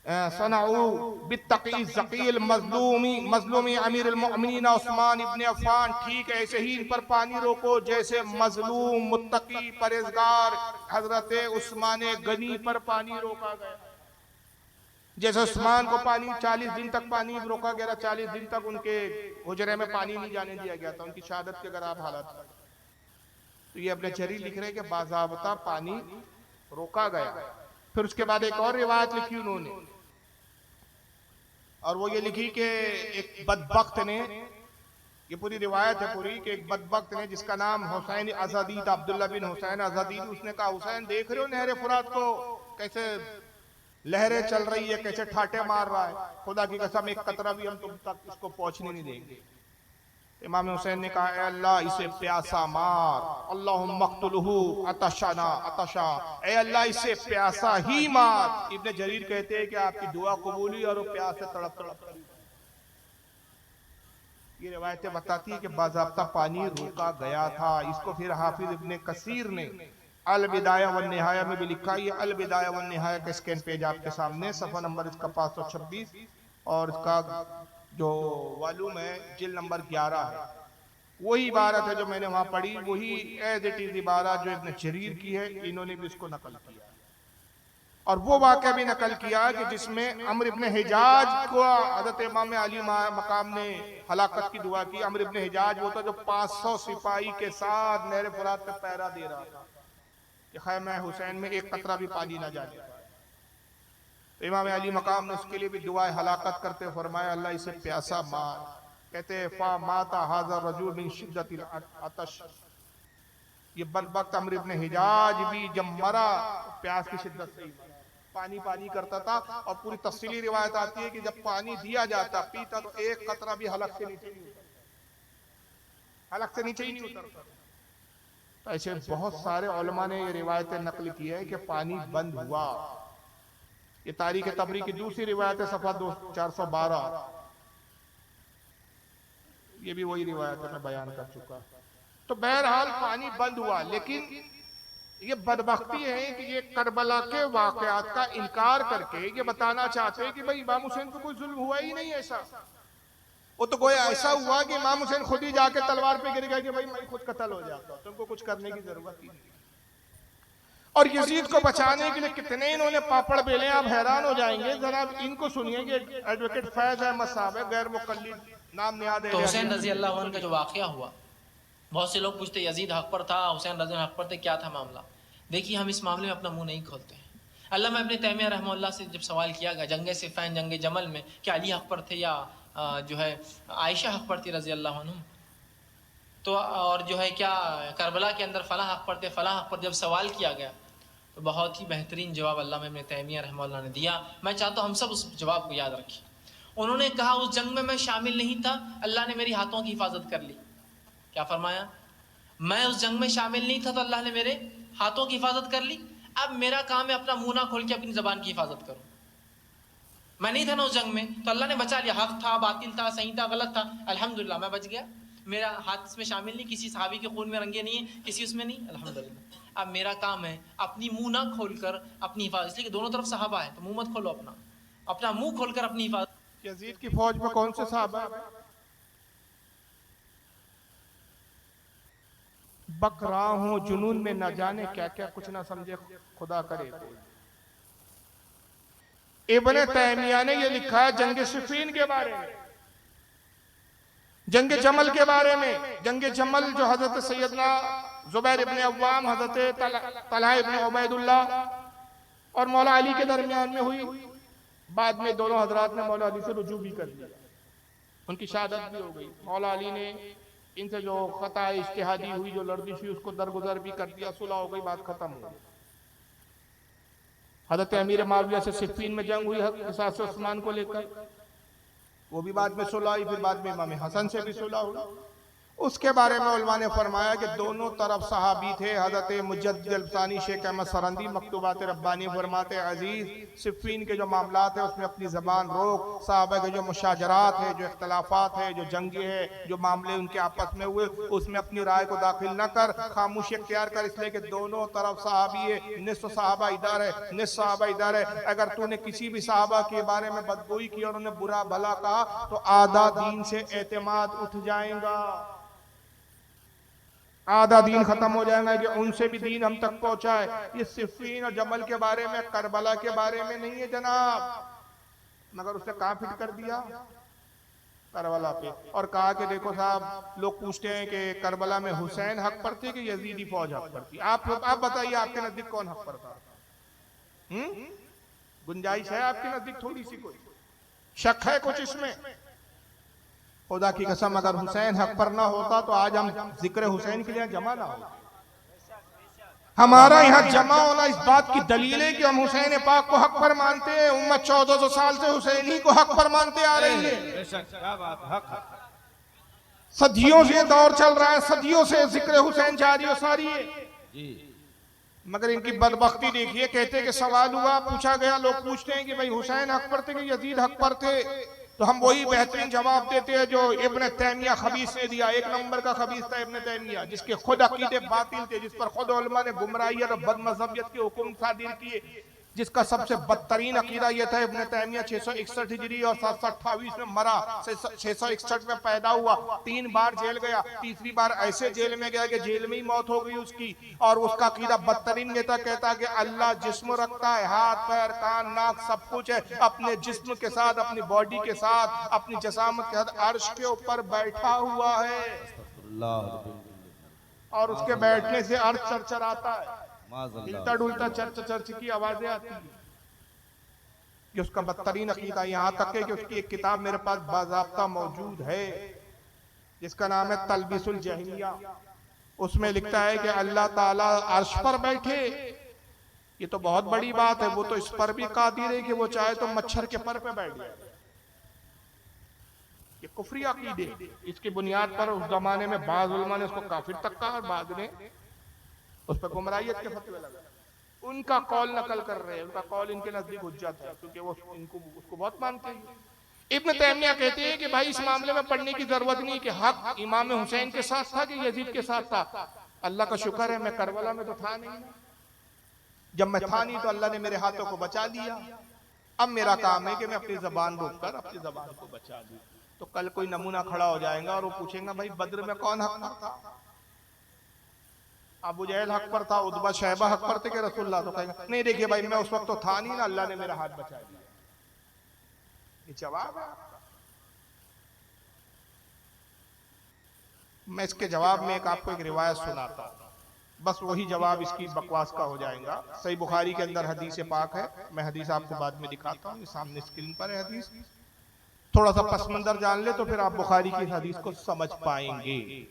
सनऊ बित्तक़ी ज़क़ील मज़लूमी अमीरुल मोमिनीन उस्मान इब्न अफ़्फ़ान, ठीक ऐसे ही इन पर पानी रोको जैसे मजलूम मुत्तकी परहेज़गार हजरत उस्मान गनी पर पानी रोका गया। जैसे उस्मान को पानी 40 दिन तक पानी रोका गया, 40 दिन तक उनके हुजरे में पानी नहीं जाने दिया गया था, उनकी शहादत के अगर आप हालत। तो ये अपने जरीर लिख रहे हैं कि बाज़ाब्ता पानी रोका गया। फिर उसके बाद एक और रिवायत लिखी उन्होंने, और वो ये लिखी कि एक बदबख्त ने, ये पूरी रिवायत है पूरी, कि एक बदबख्त ने जिसका नाम हुसैन अज़दीद अब्दुल्ला बिन हुसैन अज़दीद, उसने कहा हुसैन देख रहे हो नहर फुरात को कैसे लहरें चल रही है, कैसे ठाटे मार रहा है, खुदा की कसम एक कतरा भी हम तुम तक इसको पहुंचने नहीं देंगे। इमाम हुसैन ने कहा, अल्लाह इसे प्यासा मार, अल्लाहुम्मा क़्तुलहु अतशाना अतशा, ए अल्लाह इसे प्यासा ही मार। इब्ने जरीर कहते हैं कि आपकी दुआ कबूल हुई और वो प्यास से तड़प तड़प कर। ये रिवायतें बताती है कि बाज़ाब्ता पानी रोका गया था। इसको फिर हाफिज इब्ने कसीर ने अल बिदाया व निहाया में भी लिखा। ये अल बिदाया व निहाया का स्कैन पेज आपके सामने, सफ़ा नंबर इसका 526 और इसका जो वालूम है जिल नंबर 11 है। वही इबारत है जो मैंने वहां पढ़ी, वही एज इट इज इबारत जो इब्ने जरीर की है, इन्होंने भी इसको नकल किया और वो वाक़या भी नकल किया कि जिसमें अम्र इब्ने हिजाज को हज़रत इमाम अली मकाम ने हलाकत की दुआ की। अम्र इब्ने हिजाज वो था जो 500 सिपाही के साथ नहर फुरात पे पहरा दे रहा था कि खैमा हुसैन में एक कतरा भी पानी ना जाने। तो इमाम अली मकाम ने उसके लिए भी दुआए हलाकत करते फरमाया, अल्लाह इसे प्यासा मार। कहते फा माता हाज़ा रजूल मिन शिद्दतिल अतश, ये बदबख्त अम्र इब्ने हिजाज भी जब मरा प्यास की शिद्दत से ही मरा। पानी पानी करता था और पूरी तफसीली रिवायत आती है कि जब पानी दिया जाता पीता तो एक कतरा भी हलक से नीचे नहीं उतरता, हलक से नीचे ही नहीं उतरता। तो ऐसे बहुत सारे उलमा ने ये रिवायतें नकल की है कि पानी बंद हुआ। ये तारीख तबरी की दूसरी रिवायत है, सफा 412। ये भी वही रिवायत है मैं बयान कर चुका। तो बहरहाल पानी बंद हुआ, लेकिन ये बदबख्ती है कि ये करबला के वाकयात का इनकार करके ये बताना चाहते हैं कि भाई इमाम हुसैन को कोई जुल्म हुआ ही नहीं। ऐसा वो तो कोई ऐसा हुआ कि इमाम हुसैन खुद ही जाके तलवार पे गिर गया कि भाई मैं खुद कत्ल हो जाता, तुमको कुछ करने की जरूरत ही नहीं। और यजीद को बचाने के लिए कितने इन्होंने पापड़ बेले, आप हैरान हो जाएंगे। जनाब इनको सुनिए कि एडवोकेट फैज अहमद साहब है, गैर मुकल्लिद, नाम याद है। तो हुसैन रजी अल्लाह अन्हु का जो वाकया हुआ, बहुत से लोग पूछते यजीद हक पर था, हुसैन रजी हक पर थे, क्या था मामला। देखिए हम इस मामले में अपना मुंह नहीं खोलते हैं। अल्लामा इब्ने तैमिया रहमतुल्लाह से जब सवाल किया गया जंग सिफ़ैन जंग जमल में क्या अली हक पर थे या जो है आयशा हक पर थी रजी अल्लाह अन्हा, तो और जो है क्या करबला के अंदर फ़लाँ हक पर थे फ़लाँ हक पर, जब सवाल किया गया तो बहुत ही बेहतरीन जवाब अल्लामा इब्ने तैमिया रहमतुल्लाह ने दिया। मैं चाहता हूँ हम सब उस जवाब को याद रखें। उन्होंने कहा उस जंग में मैं शामिल नहीं था, अल्लाह ने मेरी हाथों की हिफाजत कर ली। क्या फरमाया? मैं उस जंग में शामिल नहीं था तो अल्लाह ने मेरे हाथों की हिफाजत कर ली। अब मेरा काम है अपना मुंह ना खोल के अपनी जबान की हिफाजत करूं। मैं नहीं था ना उस जंग में तो अल्लाह ने बचा लिया। हक था, बातिल था, सही था, गलत था, अल्हम्दुलिल्लाह मैं बच गया। मेरा हाथ इसमें शामिल नहीं, किसी सहाबी के खून में रंगे नहीं है, किसी उसमें नहीं, अल्हम्दुलिल्लाह। अब मेरा काम है अपनी मुंह ना खोलकर अपनी हिफाजत, इसलिए दोनों तरफ सहाबा है तो मुंह मत खोलो, अपना मुंह खोलकर अपनी हिफाजत। यजीद की फौज में कौन से सहाबा? बक रहा हूं जुनून में, न जाने क्या क्या कुछ ना समझे खुदा करे। इब्ने तैमिया ने ये लिखा है जंग सिफ़ीन के बारे में, जंग जमल के बारे में। जंग जमल जो हजरत सैयदना जुबैर इब्ने अव्वाम, हजरत तलहा इब्ने उबैदुल्लाह और मौला अली के दरमियान में हुई। बाद में दोनों हजरात ने मौला अली से रुजू भी कर दिया, उनकी शहादत भी हो गई। मौला अली ने इनसे जो खता इज्तिहादी हुई, जो लर्जिश हुई, उसको दरगुजर भी कर दिया, सुलह हो गई, बात खत्म हो गई। हजरत अमीर माविया से सिफ़ीन में जंग हुई हिसाब उस्मान को लेकर, वो भी बाद में सुलह हुई। फिर बाद में इमाम हसन से भी सुलह हुई। उसके बारे में उलमा ने फरमाया कि दोनों तरफ सहाबी थे। हजरत मुजद्दिद अल्फसानी शेख अहमद सरंदी मकतूबात रब्बानी फरमाते अजीज सिफ़ीन के जो मामलात है उसमें अपनी ज़बान रोक, सहाबा के जो मुशाजरात है, जो इख्तलाफात है, जो जंगे है, जो मामले उनके आपस में हुए, उसमें अपनी राय को दाखिल न कर, खामोशी इख्तियार कर, इसलिए कि दोनों तरफ सहाबी है। निस्फ सहाबा इधर है, निस्फ सहाबा इधर है। अगर तूने किसी भी सहाबा के बारे में बदगोई की और उन्हें बुरा भला कहा तो आधा दीन से एतमाद उठ जाएगा, आधा दीन खत्म हो जाएगा कि उनसे भी दीन हम तक पहुंचा है। ये सिफ़ीन और जमल के बारे में, करबला के बारे में नहीं है जनाब, मगर उसने कहां फिट कर दिया? करबला पे। और कहा कि देखो साहब, लोग पूछते हैं कि करबला में हुसैन हक पर थे कि यजीदी फौज हक पर थी? आप बताइए, आपके नजदीक कौन हक पर था? गुंजाइश है आपके नजदीक थोड़ी सी? कोई शक है कुछ इसमें? खुदा की कसम अगर हुसैन हक पर ना होता तो आज हम जिक्र हुसैन के लिए जमा ना हो। हमारा यहाँ जमा होना इस बात की दलील है कि हम हुसैन पाक को हक पर मानते हैं। उम्मत 1400 साल से हुसैन ही को हक पर मानते आ रही है। सदियों से दौर चल रहा है, सदियों से जिक्र हुसैन जारी और सारी है। मगर इनकी बदबख्ती देखिए, कहते कि सवाल हुआ, पूछा गया, लोग पूछते हैं कि भाई हुसैन हक पर थे कि यजीद हक पर थे, तो हम वही बेहतरीन जवाब देते हैं जो इब्न तैमिया खबीस ने दिया। एक नंबर का खबीस था इब्न तैमिया, जिसके खुद अकीदे बातिल थे, जिस पर खुद उलमा ने गुमराहियत और बदमज़हबियत के हुक्म सादिर किए, जिसका सबसे बदतरीन अकीदा यह था। इब्न तैमिया 661 हिजरी और 728 में मरा, 661 में पैदा हुआ, 3 बार जेल गया, तीसरी बार ऐसे जेल में गया कि जेल में ही मौत हो गई उसकी। और उसका अकीदा बदतरीन ये था, कहता कि अल्लाह जिस्म रखता है, हाथ पैर कान नाक सब कुछ है, अपने जिस्म के साथ, अपनी बॉडी के साथ, अपनी जसामत के साथ अर्श के ऊपर बैठा हुआ है, और उसके बैठने से अर्श चरचराता है, हिलता डुलता चर्च चर्च की आवाजें आती है। कि उसका बदतरीन अकीदा, यहाँ तक है कि उसकी एक किताब मेरे पास बाज़ाब्ता मौजूद है जिसका नाम है तलबिसुल जहमिया। उसमें लिखता है कि अल्लाह ताला अर्श पर बैठे, ये तो बहुत बड़ी बात है, वो तो इस पर भी कादिर है कि वो चाहे तो मच्छर के पर पे बैठ जाए। ये कुफरी अकीदे, इसकी बुनियाद पर उस जमाने में बाज़ उलमा ने उसको काफिर तक कहा और बाद ने उस पर गुमराहियत के फतवे लगा। उनका कौल नकल कर रहे हैं, उनका कौल इनके नजदीक हुज्जत है, क्योंकि वो इनको उसको बहुत मानते हैं। इब्न तैमिया कहते हैं कि भाई इस मामले में पढ़ने की जरूरत नहीं कि हक इमाम हुसैन के साथ था कि यजीद के साथ था। अल्लाह का शुक्र है मैं करबला में तो था नहीं, जब मैं था नहीं तो अल्लाह ने मेरे हाथों को बचा लिया। अब मेरा काम है कि मैं अपनी जबान रोककर अपनी जबान को बचा दूं। तो कल कोई नमूना खड़ा हो जाएगा और वो पूछेगा भाई बद्र में कौन हक था? अबू जहल हक पर था, उतबा शैबा हक पर थे कि रसूलुल्लाह? तो कहेगा नहीं देखिए भाई मैं उस वक्त तो था नहीं ना, अल्लाह ने मेरा हाथ बचा दिया। ये जवाब है आपका। मैं इसके जवाब में आपको एक रिवायत सुनाता हूं, बस वही जवाब इसकी बकवास का हो जाएगा। सही बुखारी के अंदर हदीस पाक है, मैं हदीस आपको बाद में दिखाता हूँ, सामने स्क्रीन पर है हदीस। थोड़ा सा पस मंजर जान ले तो फिर आप बुखारी की हदीस को समझ पाएंगे।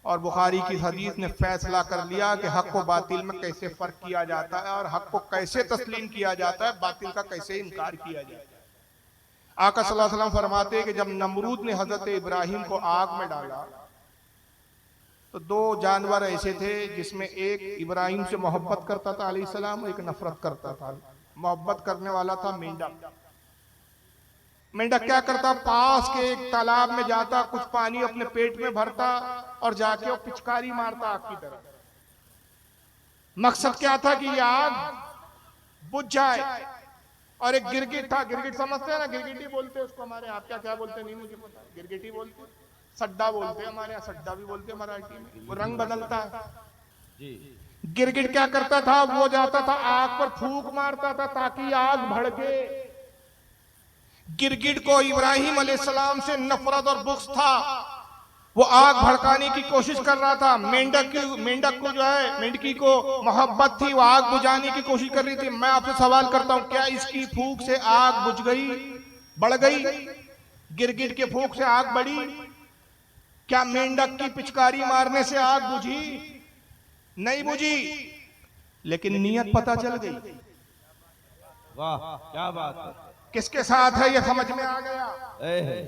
और बुखारी की हदीस ने फैसला कर लिया कि हक को बातिल में कैसे फर्क किया जाता है और हक को कैसे तस्लीम किया जाता है, बातिल का कैसे इनकार किया जाता है। आका सल्लल्लाहु अलैहि वसल्लम फरमाते हैं कि जब नमरूद ने हजरत इब्राहिम को आग में डाला तो 2 जानवर ऐसे थे जिसमें एक इब्राहिम से मोहब्बत करता था अलैहिस्सलाम, एक नफरत करता था। मोहब्बत करने वाला था मेंढक। मेंढक क्या करता, पास के एक तालाब में जाता, कुछ पानी अपने पेट में भरता और जाके वो पिचकारी मारता आग की तरफ। मकसद क्या था कि ये आग बुझ जाए। और एक गिरगिट था, गिरगिट समझते हैं ना, गिरगिटी बोलते हैं उसको हमारे, आप क्या बोलते नहीं मुझे पता, गिरगिटी बोलते, सड्डा बोलते हैं हमारे यहाँ, सड्डा भी बोलते हैं मराठी में। वो रंग बदलता है। गिरगिट क्या करता था, वो जाता था आग पर फूंक मारता था ताकि आग भड़के। गिरगिट को इब्राहिम अलैहिस्सलाम से नफरत और बुग़्ज़ था, वो आग भड़काने की कोशिश कर रहा था। मेंढक को जो है, मेंढकी को मोहब्बत थी, वो आग बुझाने की कोशिश कर रही थी। मैं आपसे सवाल करता हूं, क्या इसकी फूंक से आग बुझ गई, बढ़ गई? गिरगिट के फूंक से आग बढ़ी? क्या मेंढक की पिचकारी मारने से आग बुझी? नहीं बुझी, लेकिन नियत पता चल गई। वाह क्या बात है। किसके साथ है ये समझ में आ गया।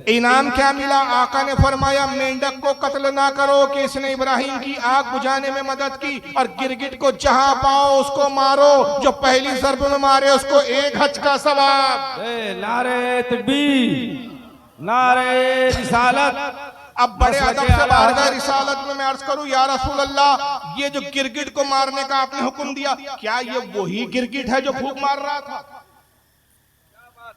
इनाम क्या मिला? आका ने फरमाया मेंढक को कत्ल ना करो कि इसने इब्राहिम की आग बुझाने में मदद की, और गिरगिट को जहां पाओ उसको मारो, जो पहली ज़रब में मारे उसको 1 हज का सवाब। नारे तकबीर, नारे रिसालत। अब बड़े अदब से बाहर गए रिसालत में मैं अर्ज करूं, या रसूल अल्लाह, ये जो गिरगिट को मारने का आपने हुक्म दिया, क्या ये वही गिरगिट है जो फूंक मार रहा था?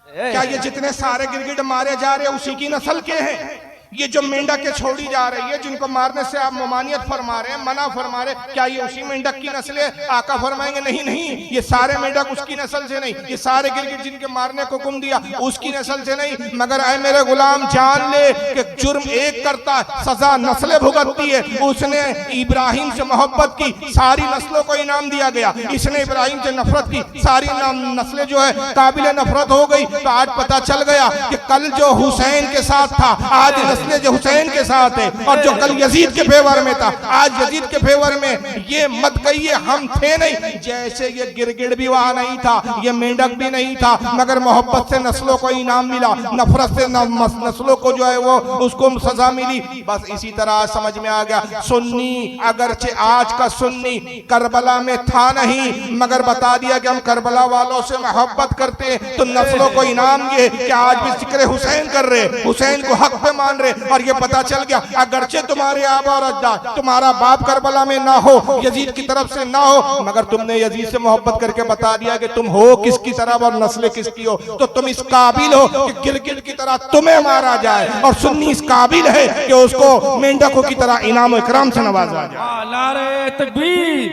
क्या ये जितने सारे गिरगिट मारे जा रहे उसी की नस्ल के हैं? ये जो मेंढक के छोड़ी जा रही है, जिनको मारने से आप ममानियत फरमा रहे हैं, मना फरमा रहे, क्या ये उसी मेंढक की नस्ल है? आका फरमाएंगे नहीं नहीं, ये सारे मेंढक उसकी नस्ल से नहीं, ये सारे गिरगिट जिनके मारने को हुक्म दिया उसकी नस्ल से नहीं। मगर ऐ मेरे गुलाम जान ले कि जुर्म एक करता है, सजा नस्लें भुगतती है। उसने इब्राहिम से मोहब्बत की, सारी नस्लों को इनाम दिया गया। इसने इब्राहिम से नफरत की, सारी नस्लें जो है काबिल नफरत हो गई। तो आज पता चल गया कि कल जो हुसैन के साथ था आज नस्ल जो हुसैन के साथ है और जो कल यजीद के फेवर में था आज यजीद के फेवर में। ये मत कहिए हम थे नहीं, जैसे ये गिरगिड़ भी वहां नहीं था, ये मेंढक भी नहीं था, मगर मोहब्बत से नस्लों को इनाम मिला, नफरत से नस्लों को जो है वो उसको सजा मिली। बस इसी तरह आज समझ में आ गया, सुन्नी अगरचे आज का सुन्नी करबला में था नहीं, मगर बता दिया कि हम करबला वालों से मोहब्बत करते हैं, तो नस्लों को इनाम ये कि आज भी जिक्र हुसैन कर रहे, हुसैन को हक पे मान रहे। और ये पता चल गया अगरचे तुम्हारे आबा और अजदाद, तुम्हारा बाप करबला में ना हो, यजीद की तरफ से ना हो, मगर तुमने यजीद से मोहब्बत करके बता दिया कि तुम हो किसकी तरफ और नस्ल किसकी हो, तो तुम इस काबिल हो कि गिरगिट की तरह तुम्हें मारा जाए, और सुन्नी इस काबिल है कि उसको मेंढकों की तरह इनाम और इकराम से नवाजा जाए। नारे तकबीर,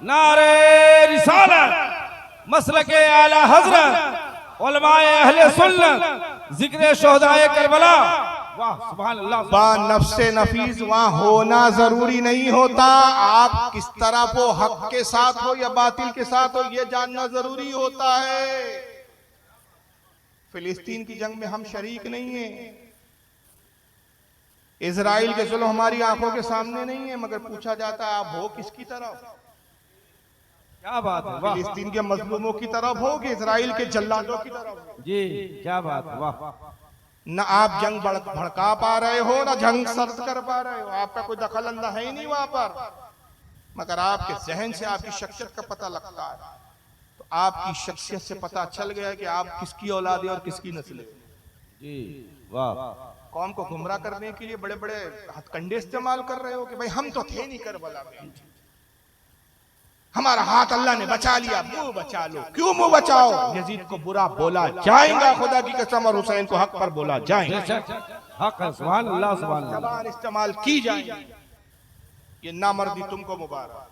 नारे रिसालत, मसलके आला हजरत, उलमाए अहले सुन्नत, जिक्र शोहदाए करबला। वाह सुभान अल्लाह। बा नफ्से नफीस वहां होना जरूरी नहीं होता, आप किस तरफ हो, हक के साथ हो या बातिल के साथ हो, यह जानना जरूरी होता है। फिलिस्तीन की जंग में हम शरीक नहीं है, इजराइल के जुल्म हमारी आंखों के सामने नहीं है, मगर पूछा जाता है आप हो किसकी तरफ? क्या बात है, वाह फिलिस्तीन के मजलूमों की तरफ हो कि इजराइल के जल्लादों की तरफ? जी क्या बात है, वाह। न आप जंग भड़का पा रहे हो, न जंग सर्द कर पा रहे हो, आपका कोई दखल अंदाज है ही नहीं वहां पर, मगर आपके जहन से आपकी शख्सियत का पता लगता है। तो आपकी शख्सियत से पता चल गया कि आप किसकी औलाद है और किसकी नस्ल है। जी वाह। कौम को गुमराह करने के लिए बड़े बड़े हथकंडे इस्तेमाल कर रहे हो कि भाई हम तो थे नहीं करबला में, हमारा हाथ अल्लाह ने बचा लिया, मुंह बचा लो। क्यों मुंह बचाओ? यजीद को बुरा बोला जाएगा, खुदा की कसम, और हुसैन को हक पर बोला जाएगा, हक है, सुभान अल्लाह सुभान अल्लाह। जबान इस्तेमाल की जाएगी। ये नामर्दी तुमको मुबारक।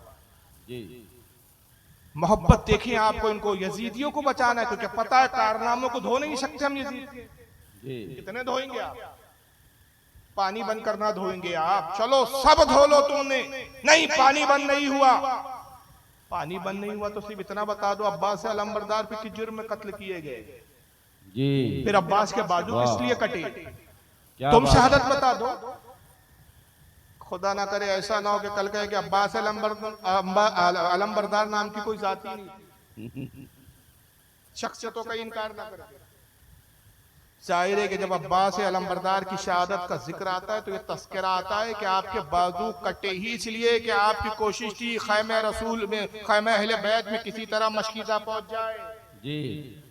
जी मोहब्बत देखिए आपको, इनको यजीदियों को बचाना है, क्योंकि पता है कारनामों को धो नहीं सकते हम यजीद के। कितने धोएंगे आप? पानी बंद करना धोएंगे आप? चलो सब धो लो तुमने, नहीं पानी बंद नहीं हुआ। पानी बंद नहीं हुआ तो सिर्फ इतना बता दो, अब्बास से अलंबरदार पे किस जुर्म में कत्ल किए गए? जी। फिर अब्बास के बाजू किस लिए कटे? तुम शहादत बता दो। खुदा ना करे ऐसा ना हो कि कल कहे कि अब्बास अलंबरदार नाम की कोई जाति नहीं, शख्सियतों का इनकार ना करे। जाहिर है कि जब अब्बास अलंबरदार की शहादत का जिक्र आता है तो ये तस्करा आता है कि आपके बाजू कटे ही इसलिए कि आपकी कोशिश थी खैमे रसूल में, खैमे अहले बैत में किसी तरह मशकीज़ा पहुंच जाए। जी।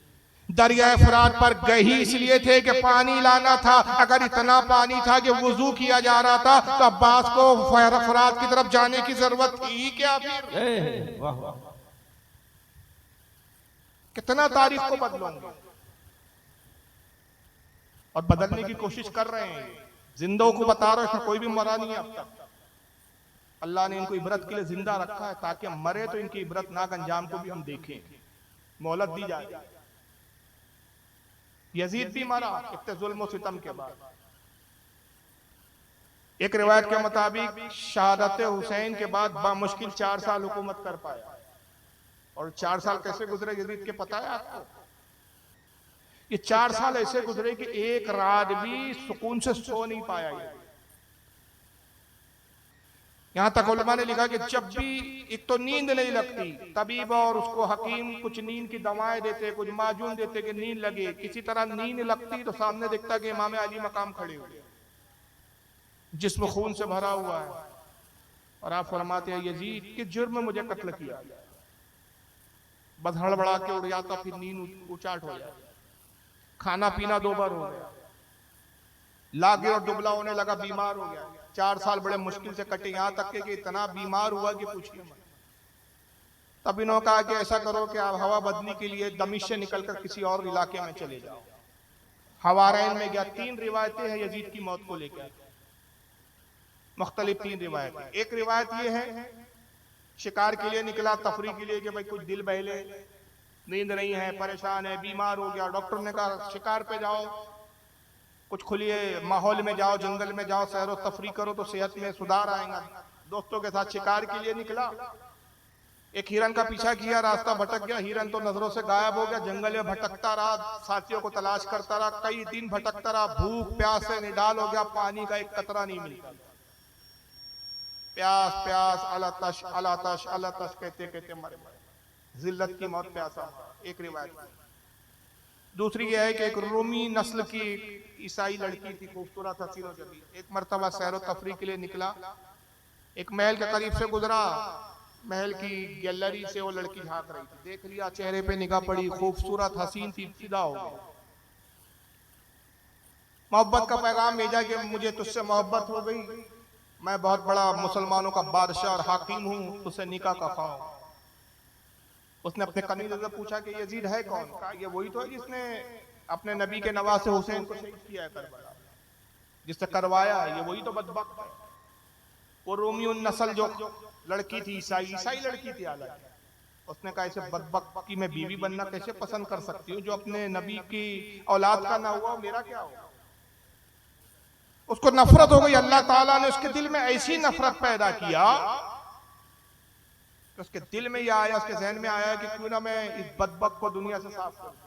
दरिया फरात पर गए ही इसलिए थे कि पानी लाना था। अगर इतना पानी था कि वुजू किया जा रहा था तो अब्बास को फरात की तरफ जाने की जरूरत थी क्या? फिर कितना तारीख को बदलोगे और बदलने की कोशिश कर रहे हैं। जिंदों को बता रहे हैं, कोई भी मरा नहीं है अब तक। अल्लाह ने इनको इबरत के लिए जिंदा रखा है ताकि हम मरे तो इनकी इबरत नाक अंजाम को भी हम देखें, मोहलत दी जाए। यजीद भी मरा इतने जुल्म और सितम के बाद। एक रिवायत के मुताबिक शहादत हुसैन के बाद बामुश्किल 4 साल हुकूमत कर पाया। और 4 साल कैसे गुजरे यजीद के पता है आपको? ये 4 साल ऐसे गुजरे कि एक रात भी सुकून से सो नहीं पाया। यहां तक उलमा ने लिखा कि जब भी एक तो नींद नहीं लगती, तबीब और उसको हकीम कुछ नींद की दवाएं देते, कुछ माजून देते कि नींद लगे। किसी तरह नींद लगती तो सामने दिखता कि इमाम अली मकाम खड़े हुए, जिस्म खून से भरा हुआ है, और आप फरमाते हैं यजीद किस जुर्म में मुझे कत्ल किया? बस हड़बड़ा के उड़ जाता, फिर नींद उचाट हो जाती। खाना पीना 2 बार हो गया, लागे और दुबला होने लगा, बीमार हो गया। 4 साल बड़े मुश्किल से कटे, यहां तक कि इतना बीमार हुआ कि पूछिए मत। तब इन्होंने कहा कि ऐसा करो कि आप हवा बदली के लिए दमिश्क से निकलकर किसी और इलाके में चले जाओ। हवारैन में गया। 3 रिवायतें हैं यजीद की मौत को लेकर, मुख्तलिफ 3 रिवायतें। एक रिवायत ये है शिकार के लिए निकला, तफरी के लिए कि भाई कुछ दिल बहले, नींद नहीं है, परेशान है, बीमार हो गया। डॉक्टर ने कहा शिकार पे जाओ, कुछ खुले माहौल में जाओ, जंगल में जाओ, सैर व तफरी करो तो सेहत में सुधार आएगा। दोस्तों के साथ शिकार के लिए निकला। एक हिरन का पीछा किया, रास्ता भटक गया, हिरन तो नजरों से गायब हो गया, जंगल में भटकता रहा, साथियों को तलाश करता रहा, कई दिन भटकता रहा, भूख प्यास से निडाल हो गया, पानी का एक कतरा नहीं मिलता, प्यास प्यास अलतश अलतश अलतश कहते कहते मरे, जिल्लत की मौत प्यासा। एक रिवायत। दूसरी यह है कि एक रोमी नस्ल की ईसाई लड़की थी, खूबसूरत हसीनो जबी, एक मर्तबा सैर तफरी के लिए निकला, एक महल के करीब से गुजरा, महल की गैलरी से वो लड़की झांक रही थी, देख लिया, चेहरे पे निगाह पड़ी, खूबसूरत हसीन थी, फिदा हो गई, मोहब्बत का पैगाम भेजा कि मुझे तुझसे मोहब्बत हो गई, मैं बहुत बड़ा मुसलमानों का बादशाह और हाकिम हूँ, तुझसे निकाह का ख्वाह। उसने अपने कनीज़ से पूछा कि यजीद है कौन? कहा ये वही तो है जिसने अपने नबी के नवासे हुसैन को शहीद किया है करबला, जिससे करवाया, ये वही तो बदबख्त है। वो रोमियो नस्ल जो लड़की थी, ईसाई लड़की थी हालांकि, उसने कहा इसे बदबख्त की मैं बीवी बनना कैसे पसंद कर सकती हूँ, जो अपने नबी की औलाद का ना हुआ मेरा क्या होगा। उसको नफरत हो गई, अल्लाह ताला ने उसके दिल में ऐसी नफरत पैदा किया, उसके दिल में यह आया, उसके जहन में आया कि क्यों ना मैं इस बदबख्त को दुनिया से साफ कर दूं।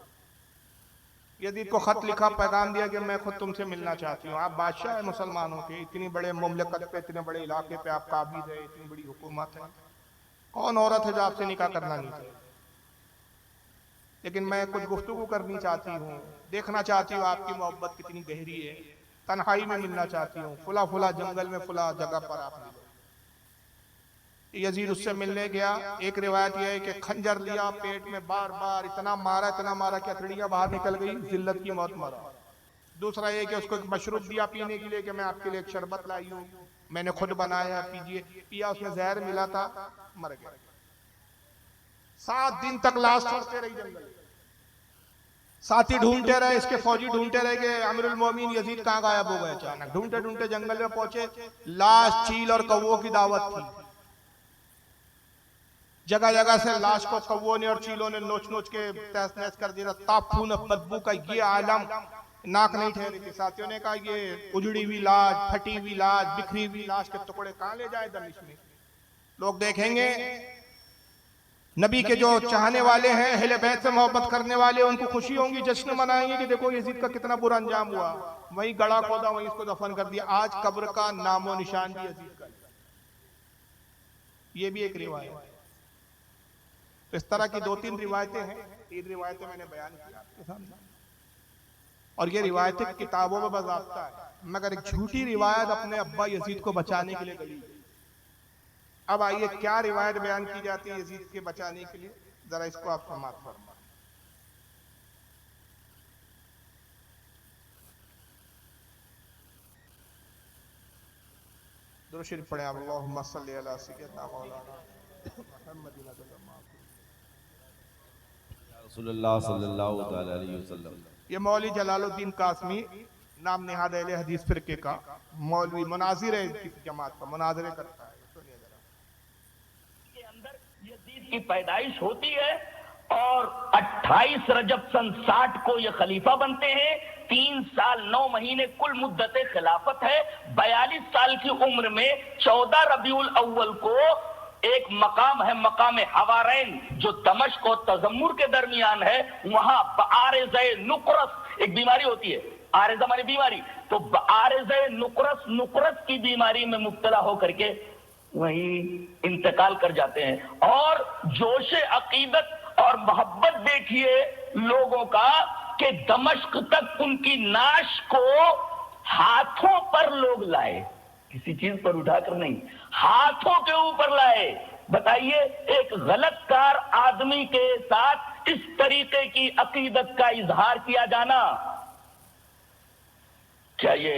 यजीद को खत लिखा, पैगाम दिया कि मैं खुद तुमसे मिलना चाहती हूँ, आप बादशाह है मुसलमानों के, इतनी बड़े मुमलकत पे, इतने बड़े इलाके पे आप काबिज है, इतनी बड़ी हुकूमत है, कौन औरत है जो आपसे निकाह करना नहीं चाहिए, लेकिन मैं कुछ गुफ्तगू करनी चाहती हूँ, देखना चाहती हूँ आपकी मोहब्बत कितनी गहरी है, तन्हाई में मिलना चाहती हूँ, फुला फुला जंगल में फुला जगह पर आप मिलो। यजीद उससे मिलने गया। एक रिवायत यह है कि खंजर लिया, पेट में बार बार इतना मारा कि हथेलियां बाहर निकल गई, जिल्लत की मौत मरा। दूसरा ये कि उसको एक मशरूब दिया पीने के लिए कि मैं आपके लिए एक शरबत लाई हूँ, मैंने खुद बनाया, पीजिए। पिया, उसमें जहर मिला था, मर गया। 7 दिन तक लाश ढूंढते रही जंगल, साथी ढूंढते रहे, इसके फौजी ढूंढते रहे कि अमीरुल मोमिन यजीद कहाँ गायब हो गए। अचानक ढूंढते ढूंढते जंगल में पहुंचे, लाश, चील और कौवों की दावत थी। जगह जगह से लाश को कौवों ने और चीलों ने नोच नोच के तहस नहस कर दिया। ताफून बदबू का ये आलम नाक नहीं ठहरी थी। साथियों ने कहा ये उजड़ी हुई लाश, फटी हुई लाश, बिखरी हुई लाश के टुकड़े कहाँ ले जाए दमिश में। लोग देखेंगे, नबी के जो चाहने वाले हैं, अहले बैत से मोहब्बत करने वाले, उनको खुशी होंगी, जश्न मनाएंगे कि देखो यजीद का कितना बुरा अंजाम हुआ, वहीं गड़ा खोदा, वहीं इसको दफन कर दिया। आज कब्र का नामो निशान भी यजीद का। ये भी एक रिवायत है। इस तरह की 2-3 रिवायतें हैं, 3 रिवायतें मैंने बयान की आपके सामने, और ये रिवायतें किताबों में बाज़ाब्ता है, मगर एक झूठी रिवायत अपने अब्बा यजीद को बचाने के लिए गई। अब आइए क्या रिवायत बयान की जाती है यजीद के बचाने के लिए, जरा इसको आप समाप्त फरमाएं। दुरूद शरीफ पढ़ें। अल्लाहुम्मा सल्ली अला सय्यिदना मौलाना मुहम्मदिन रसूलुल्लाह सल्लल्लाहु तआला अलैहि वसल्लम। ये मौलवी जलालुद्दीन कासमी नाम निहाद अहले हदीस फिरके का मौलवी मुनाजिर है, इनकी जमात का मुनाजरे करता है। सुनिए जरा। के अंदर यजीद की पैदाइश होती है और 28 रजब सन 60 को ये खलीफा बनते हैं। 3 साल 9 महीने कुल मुद्दत खिलाफत है। 42 साल की उम्र में 14 रबीउल अव्वल को एक मकाम है, मकाम हवारैन, जो दमश्क और तजम्मुर के दरमियान है, वहां आरिज़े नुकरस एक बीमारी होती है। आरिज़ा माने बीमारी, तो आरिज़े नुकरस की बीमारी में मुब्तला होकर के वहीं इंतकाल कर जाते हैं। और जोश अकीदत और मोहब्बत देखिए लोगों का कि दमश्क तक उनकी नाश को हाथों पर लोग लाए, किसी चीज पर उठाकर नहीं, हाथों के ऊपर लाए। बताइए, एक गलतकार आदमी के साथ इस तरीके की अकीदत का इजहार किया जाना, क्या ये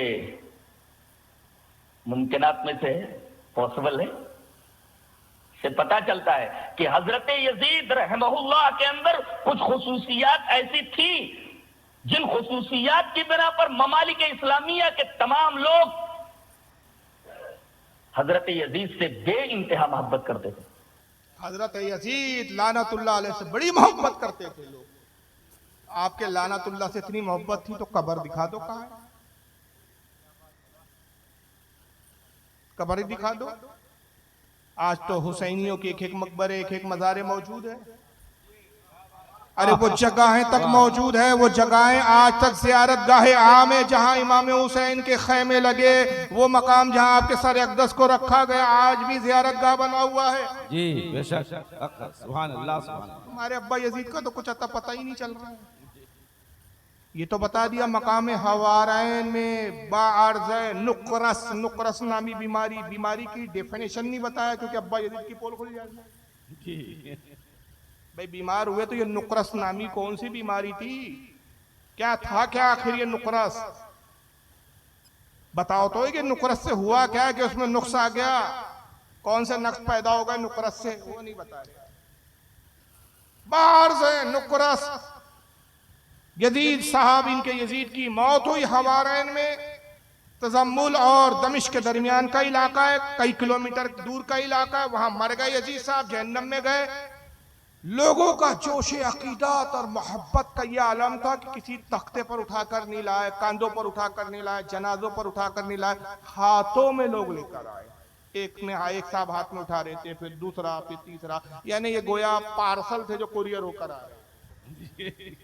मुमकिनात में से है, पॉसिबल है? से पता चलता है कि हजरत यजीद रहमहुल्लाह के अंदर कुछ खुसूसियात ऐसी थी जिन खुसूसियात की बिना पर ममालिक इस्लामिया के तमाम लोग हजरत यजीद से बे इंतहा मोहब्बत करते थे। हजरत यजीद लानतुल्लाह अलैह से बड़ी मोहब्बत करते थे लोग। आपके लानतुल्लाह से इतनी मोहब्बत थी तो कब्र दिखा दो, कहाँ है? कब्र ही दिखा दो। आज तो हुसैनियों के एक एक मकबरे, एक एक मज़ारे मौजूद है। अरे वो जगहें तक मौजूद है, वो जगहें आज तक ज़ियारत गाहे आम है जहां इमाम हुसैन के खैमे लगे, वो मकाम जहां आपके सर अक़दस को रखा गया आज भी ज़ियारत गाह बना हुआ है। जी बेशक, सुभान अल्लाह सुभान अल्लाह। हमारे अब्बा यजीद का तो कुछ अता पता ही नहीं चल रहा है। ये तो बता दिया मकाम हवारैन में बाअर्ज़ नुक़रस, नुक़रस नामी बीमारी की डेफिनेशन नहीं बताया, क्योंकि अब्बा यजीद की पोल खुल जाएगी। भाई बीमार हुए तो ये नुक़रस नामी कौन सी बीमारी थी, क्या था, क्या आखिर ये नुक़रस बताओ तो, कि नुक़रस से हुआ क्या, कि उसमें नुक्स आ गया, कौन से नक्स पैदा होगा नुक़रस से, वो नहीं बता रहे। बाअर्ज़ नुक़रस, यजीद साहब, इनके यजीद की मौत हुई हवारैन में। तजम्मुल और दमिश्क के दरमियान का इलाका है, कई किलोमीटर दूर का इलाका है, वहां मर गए यजीद साहब, जहन्नम में गए। लोगों का जोश अकीदत और मोहब्बत का यह आलम था कि किसी तख्ते पर उठाकर नहीं लाए, कांधों पर उठाकर नहीं लाए, जनाजों पर उठाकर नहीं लाए, हाथों में लोग लेकर आए। एक साहब हाथ में उठा रहे थे, फिर दूसरा, फिर तीसरा, यानी ये गोया पार्सल थे जो कुरियर होकर आए।